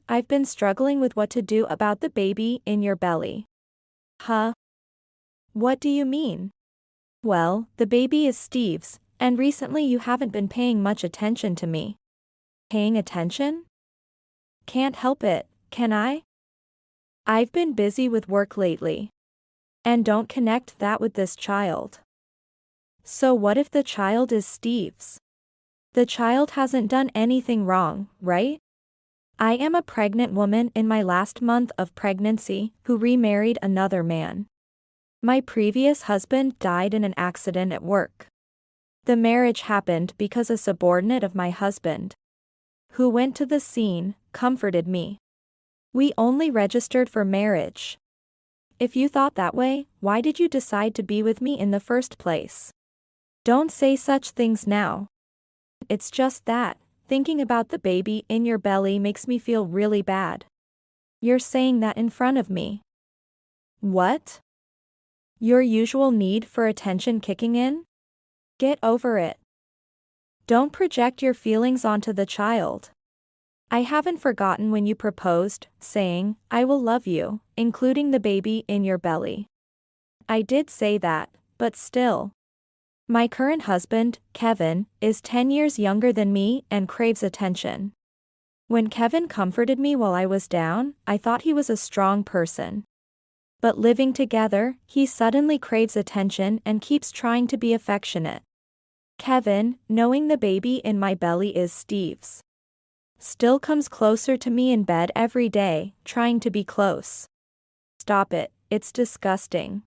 I've been struggling with what to do about the baby in your belly. Huh? What do you mean? Well, the baby is Steve's, and recently you haven't been paying much attention to me. Paying attention? Can't help it, can I? I've been busy with work lately. And don't connect that with this child. So what if the child is Steve's? The child hasn't done anything wrong, right? I am a pregnant woman in my last month of pregnancy who remarried another man. My previous husband died in an accident at work. The marriage happened because a subordinate of my husband, who went to the scene, comforted me. We only registered for marriage. If you thought that way, why did you decide to be with me in the first place? Don't say such things now. It's just that, thinking about the baby in your belly makes me feel really bad. You're saying that in front of me. What? Your usual need for attention kicking in? Get over it. Don't project your feelings onto the child. I haven't forgotten when you proposed, saying, "I will love you," including the baby in your belly. I did say that, but still. My current husband, Kevin, is 10 years younger than me and craves attention. When Kevin comforted me while I was down, I thought he was a strong person. But living together, he suddenly craves attention and keeps trying to be affectionate. Kevin, knowing the baby in my belly is Steve's, still comes closer to me in bed every day, trying to be close. Stop it, it's disgusting.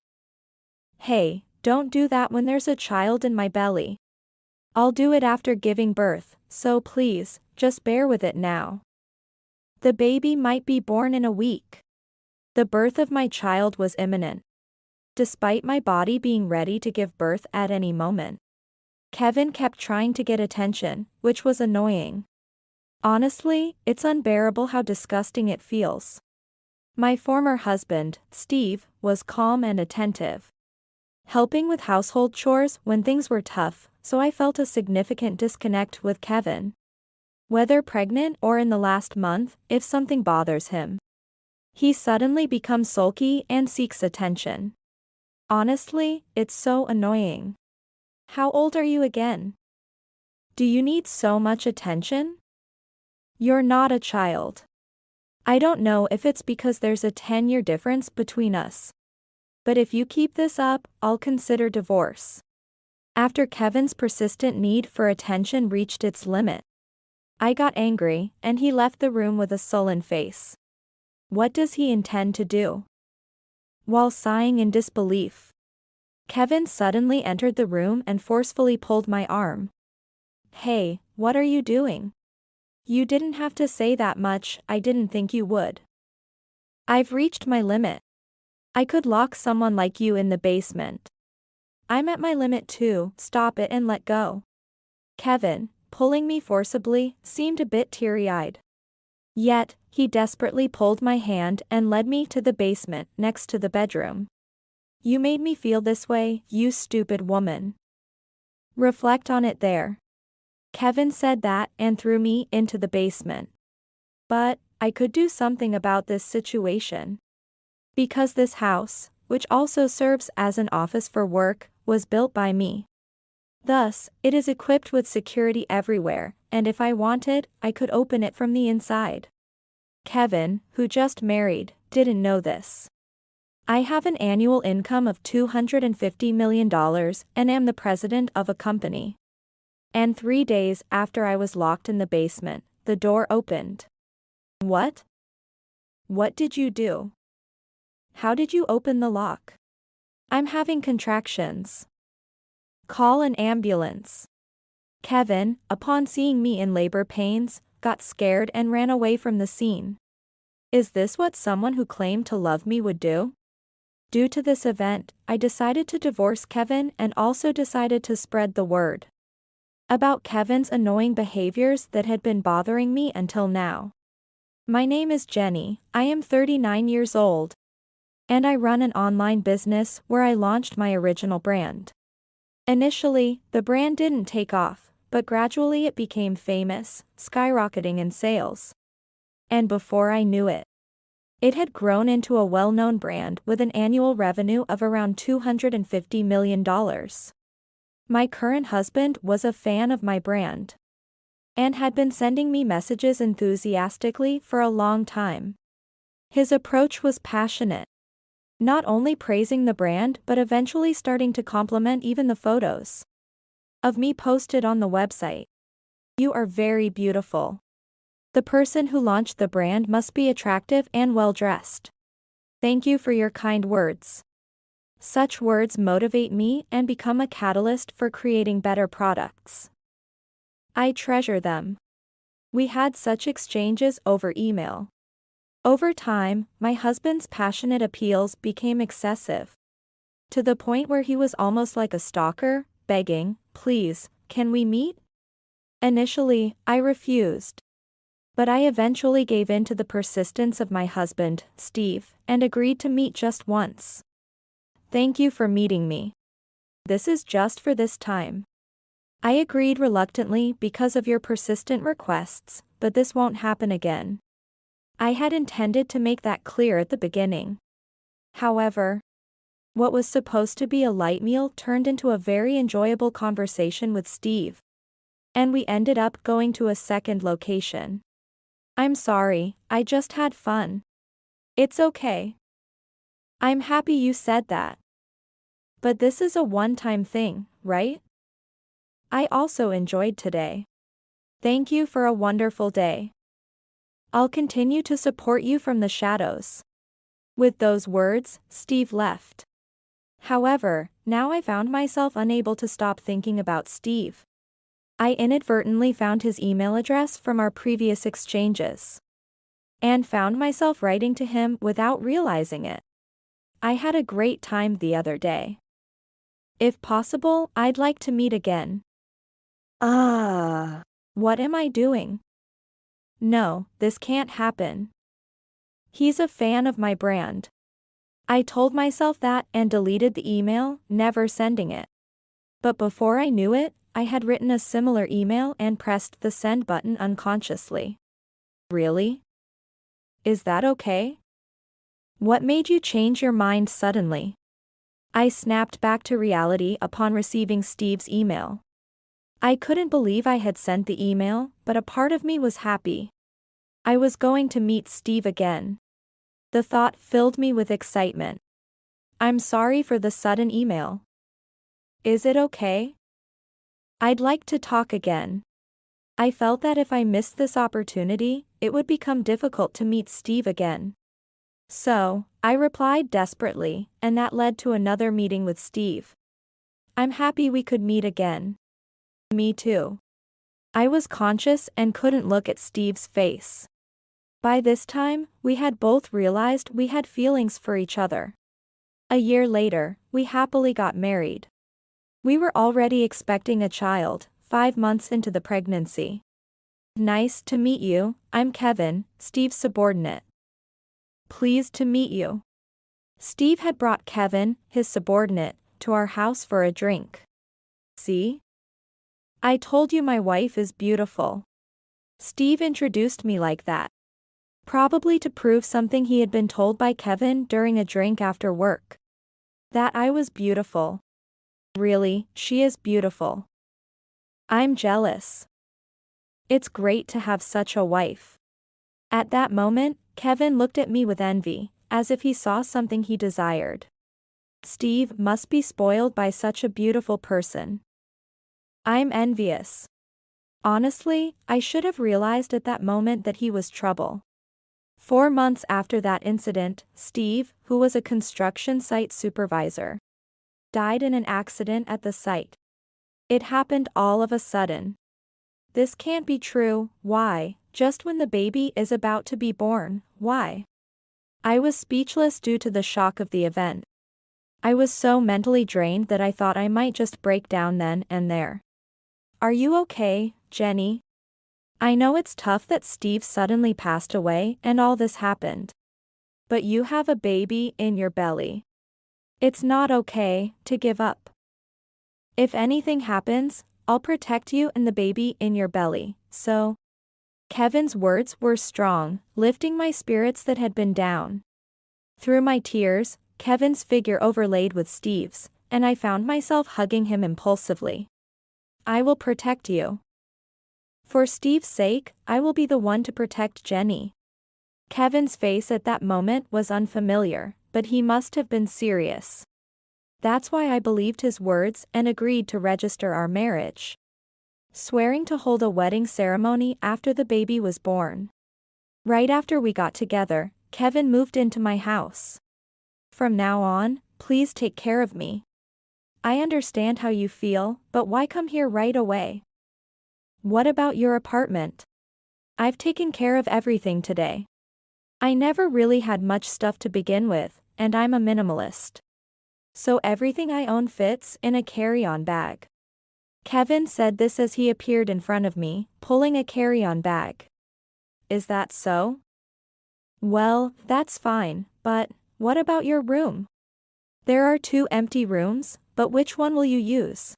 Hey, don't do that when there's a child in my belly. I'll do it after giving birth, so please, just bear with it now. The baby might be born in a week. The birth of my child was imminent, despite my body being ready to give birth at any moment. Kevin kept trying to get attention, which was annoying. Honestly, it's unbearable how disgusting it feels. My former husband, Steve, was calm and attentive, helping with household chores when things were tough, so I felt a significant disconnect with Kevin. Whether pregnant or in the last month, if something bothers him, he suddenly becomes sulky and seeks attention. Honestly, it's so annoying. How old are you again? Do you need so much attention? You're not a child. I don't know if it's because there's a 10-year difference between us. But if you keep this up, I'll consider divorce. After Kevin's persistent need for attention reached its limit, I got angry, and he left the room with a sullen face. What does he intend to do? While sighing in disbelief, Kevin suddenly entered the room and forcefully pulled my arm. Hey, what are you doing? You didn't have to say that much, I didn't think you would. I've reached my limit. I could lock someone like you in the basement. I'm at my limit too, stop it and let go. Kevin, pulling me forcibly, seemed a bit teary-eyed. Yet, he desperately pulled my hand and led me to the basement next to the bedroom. You made me feel this way, you stupid woman. Reflect on it there. Kevin said that and threw me into the basement. But, I could do something about this situation. Because this house, which also serves as an office for work, was built by me. Thus, it is equipped with security everywhere, and if I wanted, I could open it from the inside. Kevin, who just married, didn't know this. I have an annual income of $250 million and am the president of a company. And 3 days after I was locked in the basement, the door opened. What? What did you do? How did you open the lock? I'm having contractions. Call an ambulance. Kevin, upon seeing me in labor pains, got scared and ran away from the scene. Is this what someone who claimed to love me would do? Due to this event, I decided to divorce Kevin and also decided to spread the word about Kevin's annoying behaviors that had been bothering me until now. My name is Jenny, I am 39 years old, and I run an online business where I launched my original brand. Initially, the brand didn't take off, but gradually it became famous, skyrocketing in sales. And before I knew it, it had grown into a well-known brand with an annual revenue of around $250 million. My current husband was a fan of my brand and had been sending me messages enthusiastically for a long time. His approach was passionate, not only praising the brand but eventually starting to compliment even the photos of me posted on the website. "You are very beautiful. The person who launched the brand must be attractive and well-dressed. Thank you for your kind words. Such words motivate me and become a catalyst for creating better products. I treasure them." We had such exchanges over email. Over time, my husband's passionate appeals became excessive, to the point where he was almost like a stalker, begging, "Please, can we meet?" Initially, I refused. But I eventually gave in to the persistence of my husband, Steve, and agreed to meet just once. "Thank you for meeting me. This is just for this time." I agreed reluctantly because of your persistent requests, but this won't happen again. I had intended to make that clear at the beginning. However, what was supposed to be a light meal turned into a very enjoyable conversation with Steve, and we ended up going to a second location. "I'm sorry, I just had fun." "It's okay. I'm happy you said that. But this is a one-time thing, right?" "I also enjoyed today. Thank you for a wonderful day. I'll continue to support you from the shadows." With those words, Steve left. However, now I found myself unable to stop thinking about Steve. I inadvertently found his email address from our previous exchanges and found myself writing to him without realizing it. "I had a great time the other day. If possible, I'd like to meet again." What am I doing? No, this can't happen. He's a fan of my brand. I told myself that and deleted the email, never sending it. But before I knew it, I had written a similar email and pressed the send button unconsciously. Really? Is that okay? What made you change your mind suddenly? I snapped back to reality upon receiving Steve's email. I couldn't believe I had sent the email, but a part of me was happy. I was going to meet Steve again. The thought filled me with excitement. "I'm sorry for the sudden email. Is it okay? I'd like to talk again." I felt that if I missed this opportunity, it would become difficult to meet Steve again. So, I replied desperately, and that led to another meeting with Steve. "I'm happy we could meet again." "Me too." I was conscious and couldn't look at Steve's face. By this time, we had both realized we had feelings for each other. A year later, we happily got married. We were already expecting a child, 5 months into the pregnancy. "Nice to meet you, I'm Kevin, Steve's subordinate." "Pleased to meet you." Steve had brought Kevin, his subordinate, to our house for a drink. "See? I told you my wife is beautiful." Steve introduced me like that. Probably to prove something he had been told by Kevin during a drink after work. That I was beautiful. Really, she is beautiful. I'm jealous. It's great to have such a wife. At that moment, Kevin looked at me with envy, as if he saw something he desired. Steve must be spoiled by such a beautiful person. I'm envious. Honestly, I should have realized at that moment that he was trouble. 4 months after that incident, Steve, who was a construction site supervisor, died in an accident at the site. It happened all of a sudden. This can't be true. Why? Just when the baby is about to be born, why? I was speechless due to the shock of the event. I was so mentally drained that I thought I might just break down then and there. Are you okay, Jenny? I know it's tough that Steve suddenly passed away and all this happened. But you have a baby in your belly. It's not okay to give up. If anything happens, I'll protect you and the baby in your belly, so Kevin's words were strong, lifting my spirits that had been down. Through my tears, Kevin's figure overlaid with Steve's, and I found myself hugging him impulsively. I will protect you. For Steve's sake, I will be the one to protect Jenny. Kevin's face at that moment was unfamiliar, but he must have been serious. That's why I believed his words and agreed to register our marriage, swearing to hold a wedding ceremony after the baby was born. Right after we got together, Kevin moved into my house. From now on, please take care of me. I understand how you feel, but why come here right away? What about your apartment? I've taken care of everything today. I never really had much stuff to begin with, and I'm a minimalist. So everything I own fits in a carry-on bag. Kevin said this as he appeared in front of me, pulling a carry-on bag. Is that so? Well, that's fine, but what about your room? There are 2 empty rooms, but which one will you use?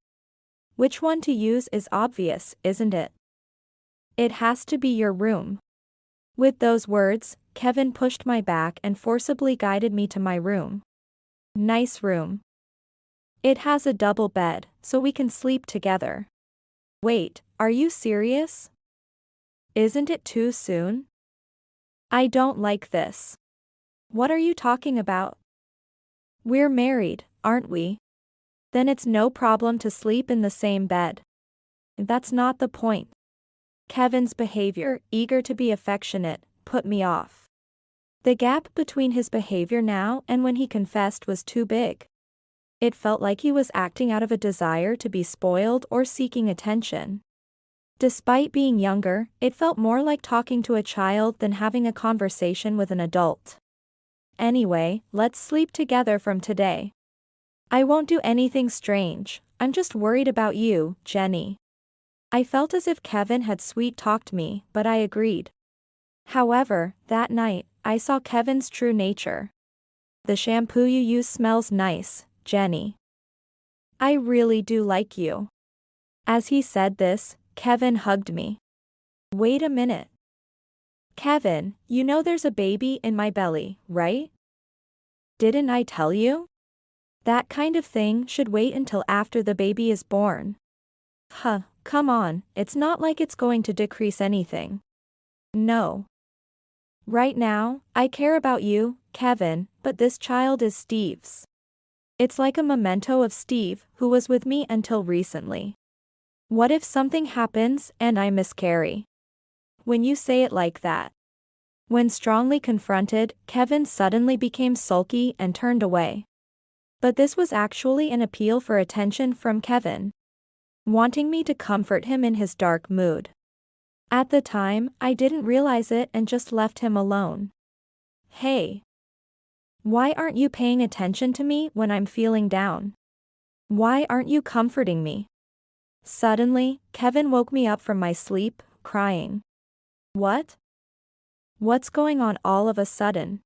Which one to use is obvious, isn't it? It has to be your room. With those words, Kevin pushed my back and forcibly guided me to my room. Nice room. It has a double bed, so we can sleep together. Wait, are you serious? Isn't it too soon? I don't like this. What are you talking about? We're married, aren't we? Then it's no problem to sleep in the same bed. That's not the point. Kevin's behavior, eager to be affectionate, put me off. The gap between his behavior now and when he confessed was too big. It felt like he was acting out of a desire to be spoiled or seeking attention. Despite being younger, it felt more like talking to a child than having a conversation with an adult. Anyway, let's sleep together from today. I won't do anything strange, I'm just worried about you, Jenny. I felt as if Kevin had sweet-talked me, but I agreed. However, that night, I saw Kevin's true nature. The shampoo you use smells nice, Jenny. I really do like you. As he said this, Kevin hugged me. Wait a minute. Kevin, you know there's a baby in my belly, right? Didn't I tell you? That kind of thing should wait until after the baby is born. Huh, come on, it's not like it's going to decrease anything. No. Right now, I care about you, Kevin, but this child is Steve's. It's like a memento of Steve, who was with me until recently. What if something happens and I miscarry? When you say it like that. When strongly confronted, Kevin suddenly became sulky and turned away. But this was actually an appeal for attention from Kevin, wanting me to comfort him in his dark mood. At the time, I didn't realize it and just left him alone. Hey. Why aren't you paying attention to me when I'm feeling down? Why aren't you comforting me? Suddenly, Kevin woke me up from my sleep, crying. What? What's going on all of a sudden?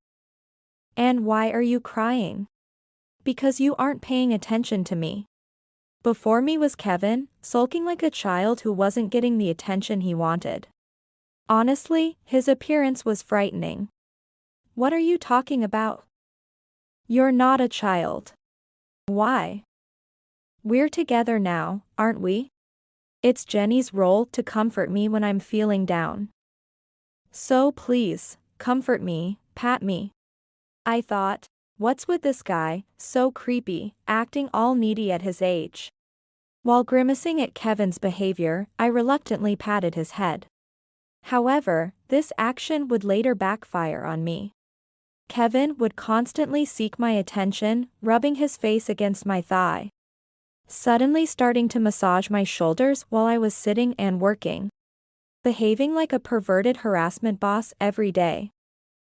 And why are you crying? Because you aren't paying attention to me. Before me was Kevin, sulking like a child who wasn't getting the attention he wanted. Honestly, his appearance was frightening. What are you talking about? You're not a child. Why? We're together now, aren't we? It's Jenny's role to comfort me when I'm feeling down. So please, comfort me, pat me. I thought, what's with this guy, so creepy, acting all needy at his age? While grimacing at Kevin's behavior, I reluctantly patted his head. However, this action would later backfire on me. Kevin would constantly seek my attention, rubbing his face against my thigh. Suddenly starting to massage my shoulders while I was sitting and working. Behaving like a perverted harassment boss every day.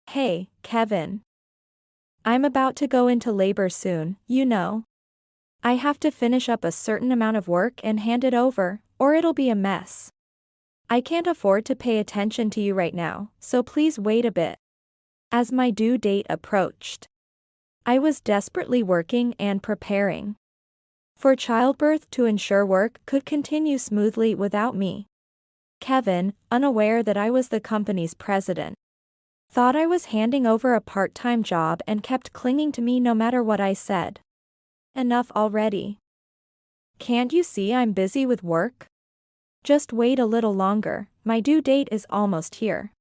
Hey, Kevin. I'm about to go into labor soon, you know. I have to finish up a certain amount of work and hand it over, or it'll be a mess. I can't afford to pay attention to you right now, so please wait a bit. As my due date approached, I was desperately working and preparing for childbirth to ensure work could continue smoothly without me. Kevin, unaware that I was the company's president, thought I was handing over a part-time job and kept clinging to me no matter what I said. Enough already. Can't you see I'm busy with work? Just wait a little longer, my due date is almost here.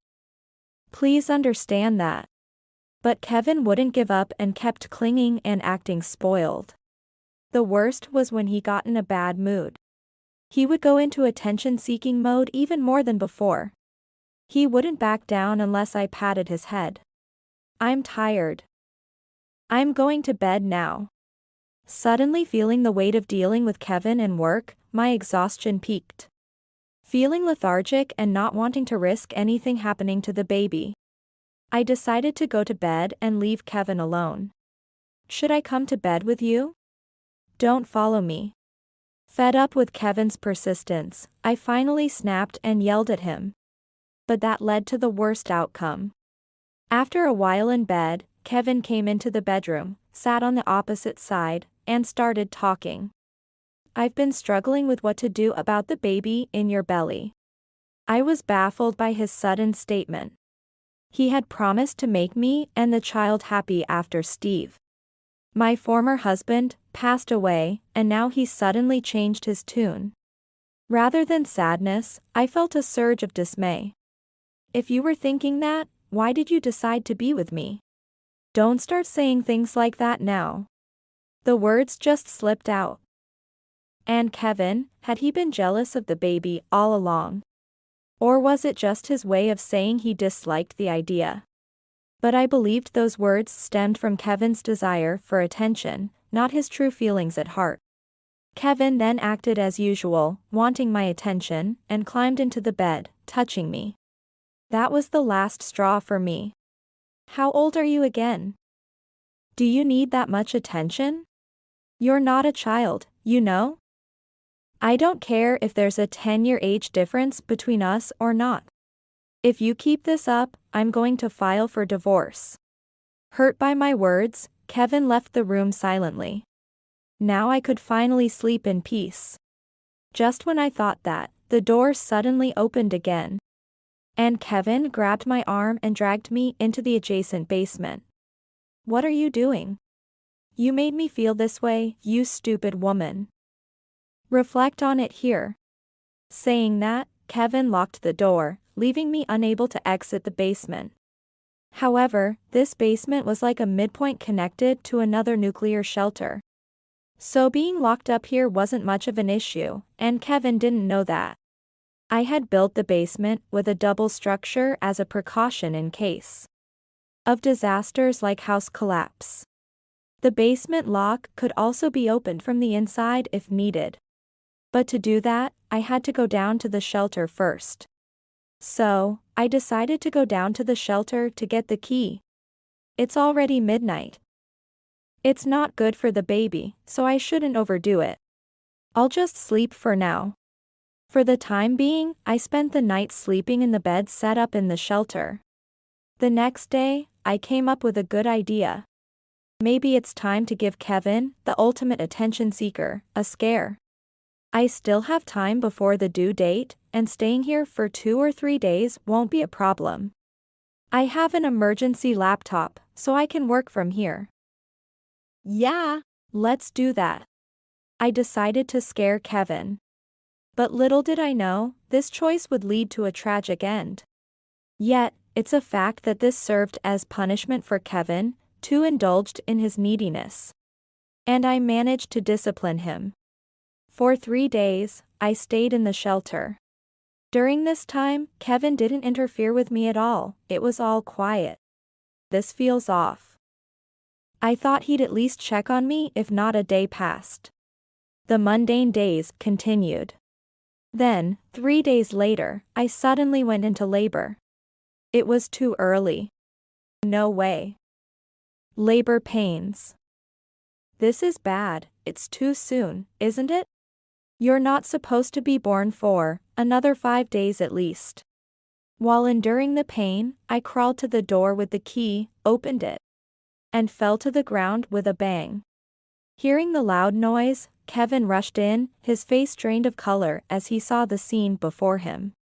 Please understand that. But Kevin wouldn't give up and kept clinging and acting spoiled. The worst was when he got in a bad mood. He would go into attention-seeking mode even more than before. He wouldn't back down unless I patted his head. I'm tired. I'm going to bed now. Suddenly feeling the weight of dealing with Kevin and work, my exhaustion peaked. Feeling lethargic and not wanting to risk anything happening to the baby, I decided to go to bed and leave Kevin alone. Should I come to bed with you? Don't follow me. Fed up with Kevin's persistence, I finally snapped and yelled at him. But that led to the worst outcome. After a while in bed, Kevin came into the bedroom, sat on the opposite side, and started talking. I've been struggling with what to do about the baby in your belly. I was baffled by his sudden statement. He had promised to make me and the child happy after Steve, my former husband, passed away, and now he suddenly changed his tune. Rather than sadness, I felt a surge of dismay. If you were thinking that, why did you decide to be with me? Don't start saying things like that now. The words just slipped out. And Kevin, had he been jealous of the baby all along? Or was it just his way of saying he disliked the idea? But I believed those words stemmed from Kevin's desire for attention, not his true feelings at heart. Kevin then acted as usual, wanting my attention, and climbed into the bed, touching me. That was the last straw for me. How old are you again? Do you need that much attention? You're not a child, you know? I don't care if there's a 10-year age difference between us or not. If you keep this up, I'm going to file for divorce. Hurt by my words, Kevin left the room silently. Now I could finally sleep in peace. Just when I thought that, the door suddenly opened again. And Kevin grabbed my arm and dragged me into the adjacent basement. What are you doing? You made me feel this way, you stupid woman. Reflect on it here. Saying that, Kevin locked the door, leaving me unable to exit the basement. However, this basement was like a midpoint connected to another nuclear shelter. So being locked up here wasn't much of an issue, and Kevin didn't know that. I had built the basement with a double structure as a precaution in case of disasters like house collapse. The basement lock could also be opened from the inside if needed. But to do that, I had to go down to the shelter first. So, I decided to go down to the shelter to get the key. It's already midnight. It's not good for the baby, so I shouldn't overdo it. I'll just sleep for now. For the time being, I spent the night sleeping in the bed set up in the shelter. The next day, I came up with a good idea. Maybe it's time to give Kevin, the ultimate attention seeker, a scare. I still have time before the due date, and staying here for 2 or 3 days won't be a problem. I have an emergency laptop, so I can work from here. Yeah, let's do that. I decided to scare Kevin. But little did I know, this choice would lead to a tragic end. Yet, it's a fact that this served as punishment for Kevin, too indulged in his neediness. And I managed to discipline him. For 3 days, I stayed in the shelter. During this time, Kevin didn't interfere with me at all, it was all quiet. This feels off. I thought he'd at least check on me if not a day passed. The mundane days continued. Then, 3 days later, I suddenly went into labor. It was too early. No way. Labor pains. This is bad, it's too soon, isn't it? You're not supposed to be born for another 5 days at least. While enduring the pain, I crawled to the door with the key, opened it, and fell to the ground with a bang. Hearing the loud noise, Kevin rushed in, his face drained of color as he saw the scene before him.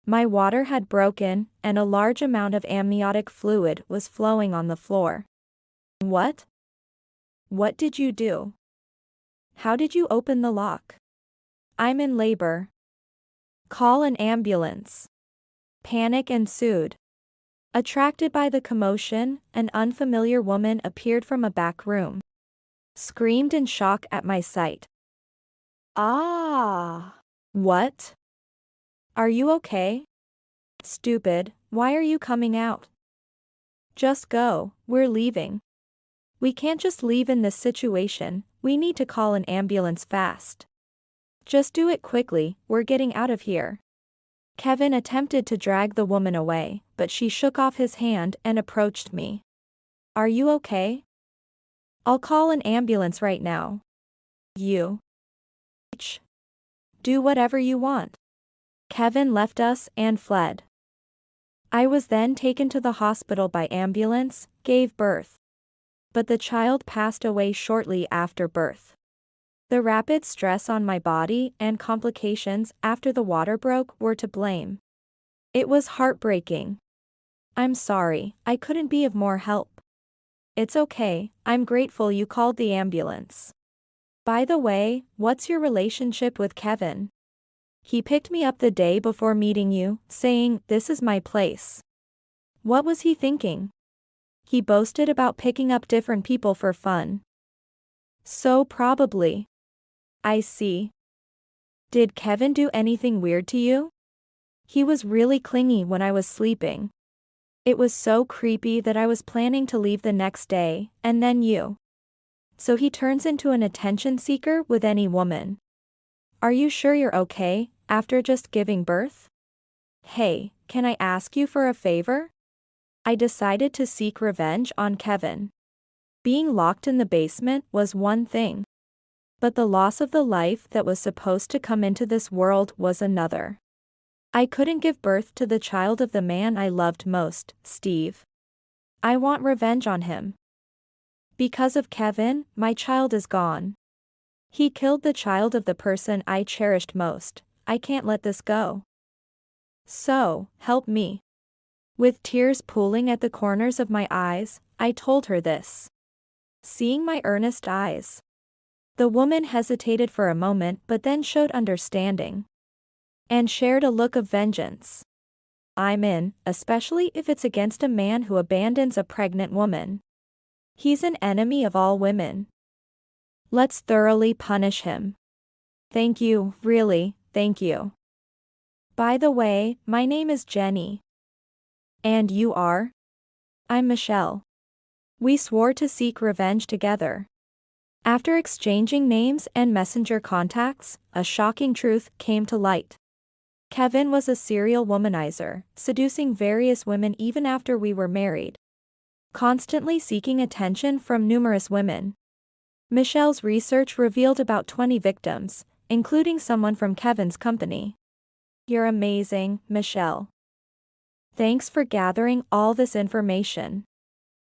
My water had broken, and a large amount of amniotic fluid was flowing on the floor. What? What did you do? How did you open the lock? I'm in labor. Call an ambulance. Panic ensued. Attracted by the commotion, an unfamiliar woman appeared from a back room. Screamed in shock at my sight. Ah! What? Are you okay? Stupid, why are you coming out? Just go, we're leaving. We can't just leave in this situation, we need to call an ambulance fast. Just do it quickly, we're getting out of here. Kevin attempted to drag the woman away, but she shook off his hand and approached me. Are you okay? I'll call an ambulance right now. You. Do whatever you want. Kevin left us and fled. I was then taken to the hospital by ambulance, gave birth. But the child passed away shortly after birth. The rapid stress on my body and complications after the water broke were to blame. It was heartbreaking. I'm sorry, I couldn't be of more help. It's okay, I'm grateful you called the ambulance. By the way, what's your relationship with Kevin? He picked me up the day before meeting you, saying, "This is my place." What was he thinking? He boasted about picking up different people for fun. So probably. I see. Did Kevin do anything weird to you? He was really clingy when I was sleeping. It was so creepy that I was planning to leave the next day, and then you. So he turns into an attention seeker with any woman. Are you sure you're okay, after just giving birth? Hey, can I ask you for a favor? I decided to seek revenge on Kevin. Being locked in the basement was one thing. But the loss of the life that was supposed to come into this world was another. I couldn't give birth to the child of the man I loved most, Steve. I want revenge on him. Because of Kevin, my child is gone. He killed the child of the person I cherished most. I can't let this go. So, help me. With tears pooling at the corners of my eyes, I told her this. Seeing my earnest eyes, the woman hesitated for a moment but then showed understanding. And shared a look of vengeance. I'm in, especially if it's against a man who abandons a pregnant woman. He's an enemy of all women. Let's thoroughly punish him. Thank you, really, thank you. By the way, my name is Jenny. And you are? I'm Michelle. We swore to seek revenge together. After exchanging names and messenger contacts, a shocking truth came to light. Kevin was a serial womanizer, seducing various women even after we were married. Constantly seeking attention from numerous women. Michelle's research revealed about 20 victims, including someone from Kevin's company. You're amazing, Michelle. Thanks for gathering all this information.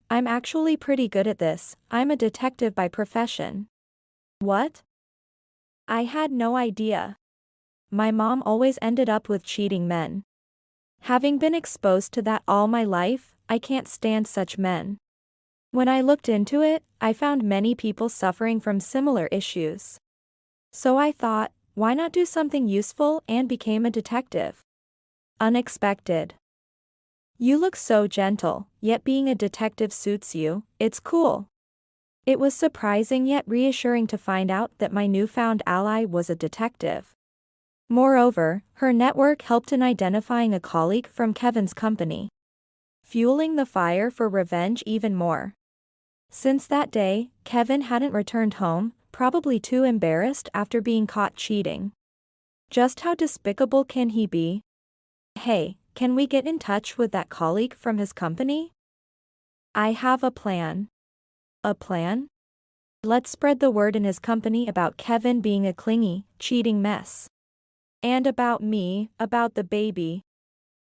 I'm actually pretty good at this, I'm a detective by profession. What? I had no idea. My mom always ended up with cheating men. Having been exposed to that all my life, I can't stand such men. When I looked into it, I found many people suffering from similar issues. So I thought, why not do something useful, and became a detective. Unexpected. You look so gentle, yet being a detective suits you, it's cool. It was surprising yet reassuring to find out that my newfound ally was a detective. Moreover, her network helped in identifying a colleague from Kevin's company, fueling the fire for revenge even more. Since that day, Kevin hadn't returned home, probably too embarrassed after being caught cheating. Just how despicable can he be? Hey, can we get in touch with that colleague from his company? I have a plan. A plan? Let's spread the word in his company about Kevin being a clingy, cheating mess. And about me, about the baby.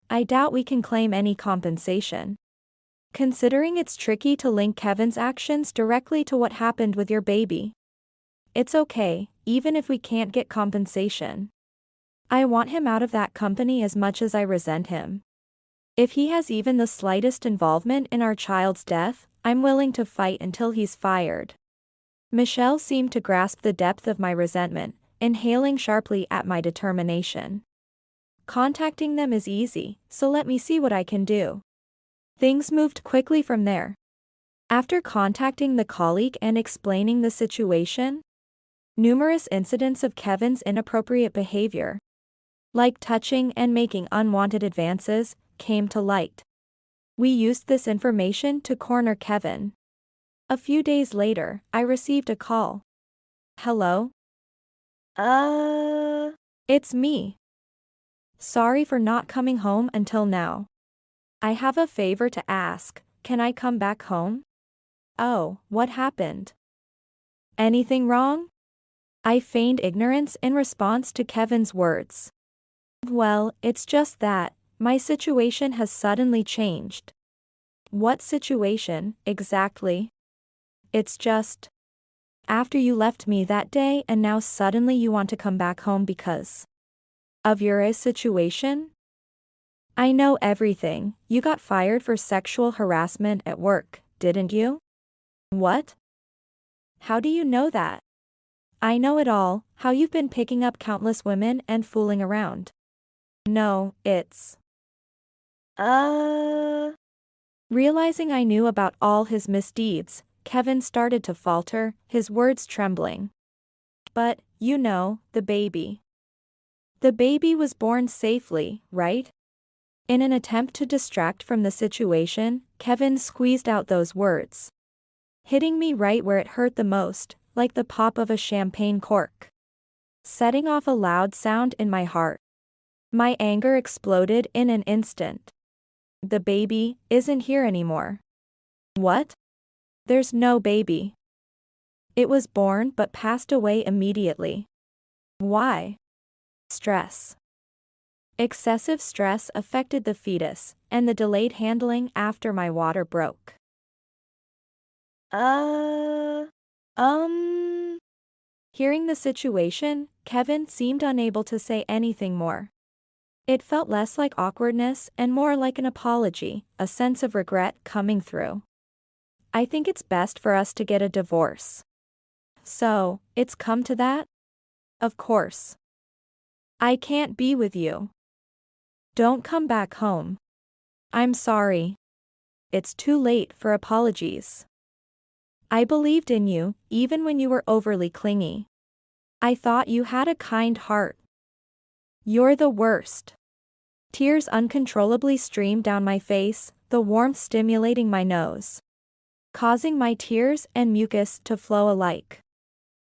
I doubt we can claim any compensation. Considering it's tricky to link Kevin's actions directly to what happened with your baby. It's okay, even if we can't get compensation. I want him out of that company as much as I resent him. If he has even the slightest involvement in our child's death, I'm willing to fight until he's fired. Michelle seemed to grasp the depth of my resentment, inhaling sharply at my determination. Contacting them is easy, so let me see what I can do. Things moved quickly from there. After contacting the colleague and explaining the situation, numerous incidents of Kevin's inappropriate behavior, like touching and making unwanted advances, came to light. We used this information to corner Kevin. A few days later, I received a call. Hello? It's me. Sorry for not coming home until now. I have a favor to ask, can I come back home? Oh, what happened? Anything wrong? I feigned ignorance in response to Kevin's words. Well, it's just that, my situation has suddenly changed. What situation, exactly? It's just, after you left me that day and now suddenly you want to come back home because of your situation? I know everything. You got fired for sexual harassment at work, didn't you? What? How do you know that? I know it all, how you've been picking up countless women and fooling around. No, it's... Realizing I knew about all his misdeeds, Kevin started to falter, his words trembling. But, you know, the baby. The baby was born safely, right? In an attempt to distract from the situation, Kevin squeezed out those words, hitting me right where it hurt the most, like the pop of a champagne cork, setting off a loud sound in my heart. My anger exploded in an instant. The baby isn't here anymore. What? There's no baby. It was born but passed away immediately. Why? Stress. Excessive stress affected the fetus, and the delayed handling after my water broke. Hearing the situation, Kevin seemed unable to say anything more. It felt less like awkwardness and more like an apology, a sense of regret coming through. I think it's best for us to get a divorce. So, it's come to that? Of course. I can't be with you. Don't come back home. I'm sorry. It's too late for apologies. I believed in you, even when you were overly clingy. I thought you had a kind heart. You're the worst. Tears uncontrollably streamed down my face, the warmth stimulating my nose, causing my tears and mucus to flow alike.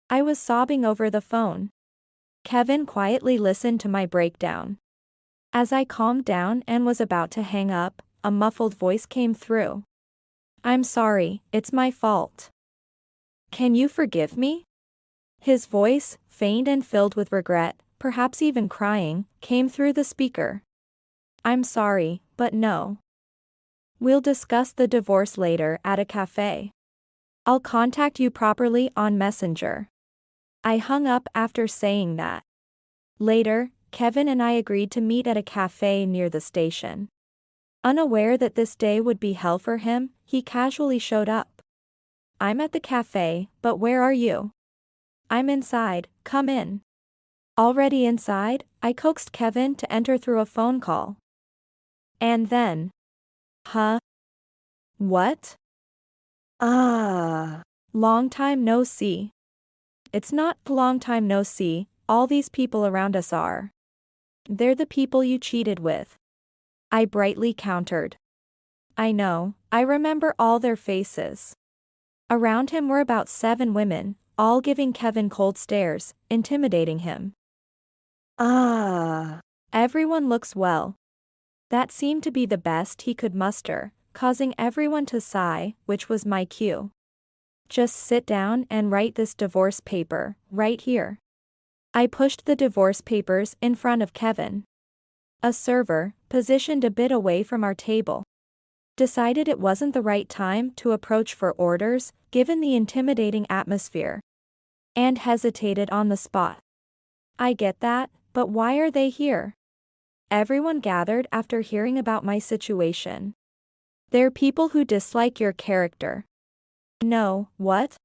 I was sobbing over the phone. Kevin quietly listened to my breakdown. As I calmed down and was about to hang up, a muffled voice came through. I'm sorry, it's my fault. Can you forgive me? His voice, faint and filled with regret, perhaps even crying, came through the speaker. I'm sorry, but no. We'll discuss the divorce later at a cafe. I'll contact you properly on Messenger. I hung up after saying that. Later, Kevin and I agreed to meet at a cafe near the station. Unaware that this day would be hell for him, he casually showed up. I'm at the cafe, but where are you? I'm inside, come in. Already inside, I coaxed Kevin to enter through a phone call. And then. Huh? What? Long time no see. It's not long time no see, all these people around us are. They're the people you cheated with. I brightly countered. I know, I remember all their faces. Around him were about 7 women, all giving Kevin cold stares, intimidating him. Everyone looks well. That seemed to be the best he could muster, causing everyone to sigh, which was my cue. Just sit down and write this divorce paper, right here. I pushed the divorce papers in front of Kevin. A server, positioned a bit away from our table, decided it wasn't the right time to approach for orders, given the intimidating atmosphere, and hesitated on the spot. I get that, but why are they here? Everyone gathered after hearing about my situation. They're people who dislike your character. No, what?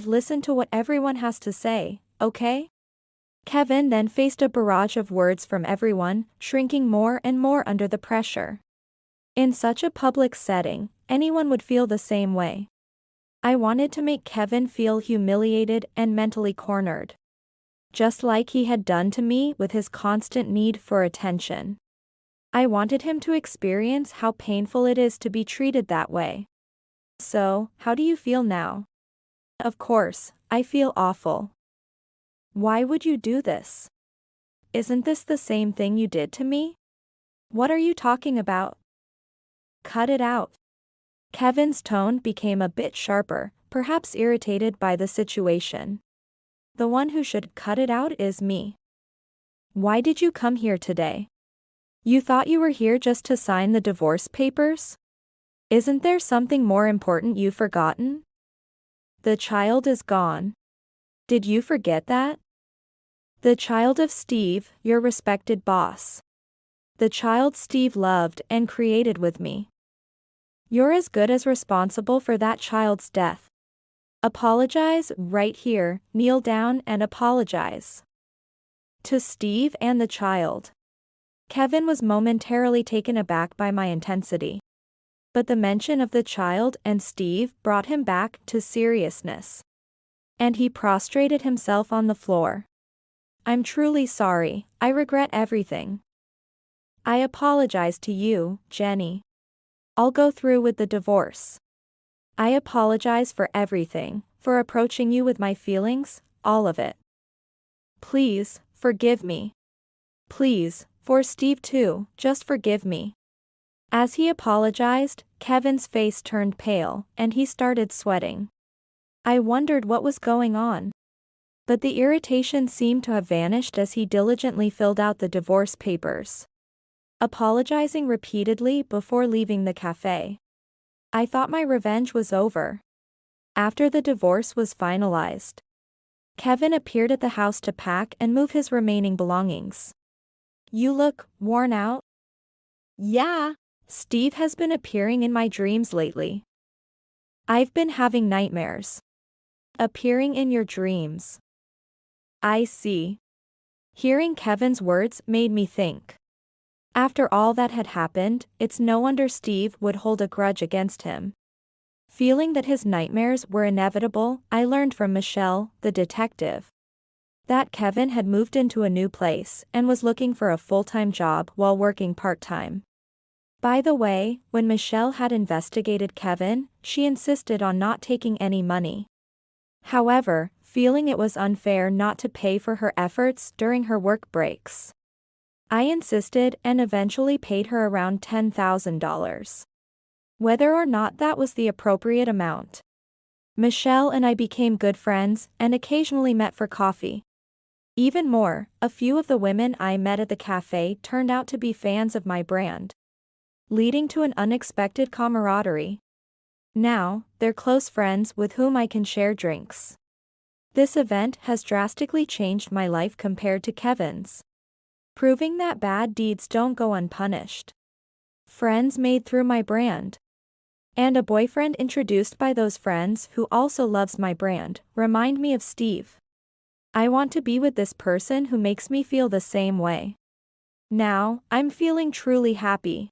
Listen to what everyone has to say, okay? Kevin then faced a barrage of words from everyone, shrinking more and more under the pressure. In such a public setting, anyone would feel the same way. I wanted to make Kevin feel humiliated and mentally cornered. Just like he had done to me with his constant need for attention. I wanted him to experience how painful it is to be treated that way. So, how do you feel now? Of course, I feel awful. Why would you do this? Isn't this the same thing you did to me? What are you talking about? Cut it out. Kevin's tone became a bit sharper, perhaps irritated by the situation. The one who should cut it out is me. Why did you come here today? You thought you were here just to sign the divorce papers? Isn't there something more important you've forgotten? The child is gone. Did you forget that? The child of Steve, your respected boss. The child Steve loved and created with me. You're as good as responsible for that child's death. Apologize right here, kneel down and apologize. To Steve and the child. Kevin was momentarily taken aback by my intensity. But the mention of the child and Steve brought him back to seriousness. And he prostrated himself on the floor. I'm truly sorry, I regret everything. I apologize to you, Jenny. I'll go through with the divorce. I apologize for everything, for approaching you with my feelings, all of it. Please, forgive me. Please, for Steve too, just forgive me. As he apologized, Kevin's face turned pale, and he started sweating. I wondered what was going on. But the irritation seemed to have vanished as he diligently filled out the divorce papers. Apologizing repeatedly before leaving the cafe. I thought my revenge was over. After the divorce was finalized, Kevin appeared at the house to pack and move his remaining belongings. You look worn out? Yeah. Steve has been appearing in my dreams lately. I've been having nightmares. Appearing in your dreams. I see. Hearing Kevin's words made me think. After all that had happened, it's no wonder Steve would hold a grudge against him. Feeling that his nightmares were inevitable, I learned from Michelle, the detective, that Kevin had moved into a new place and was looking for a full-time job while working part-time. By the way, when Michelle had investigated Kevin, she insisted on not taking any money. However, feeling it was unfair not to pay for her efforts during her work breaks, I insisted and eventually paid her around $10,000. Whether or not that was the appropriate amount. Michelle and I became good friends and occasionally met for coffee. Even more, a few of the women I met at the cafe turned out to be fans of my brand, leading to an unexpected camaraderie. Now, they're close friends with whom I can share drinks. This event has drastically changed my life compared to Kevin's, proving that bad deeds don't go unpunished. Friends made through my brand. And a boyfriend introduced by those friends who also loves my brand, remind me of Steve. I want to be with this person who makes me feel the same way. Now, I'm feeling truly happy.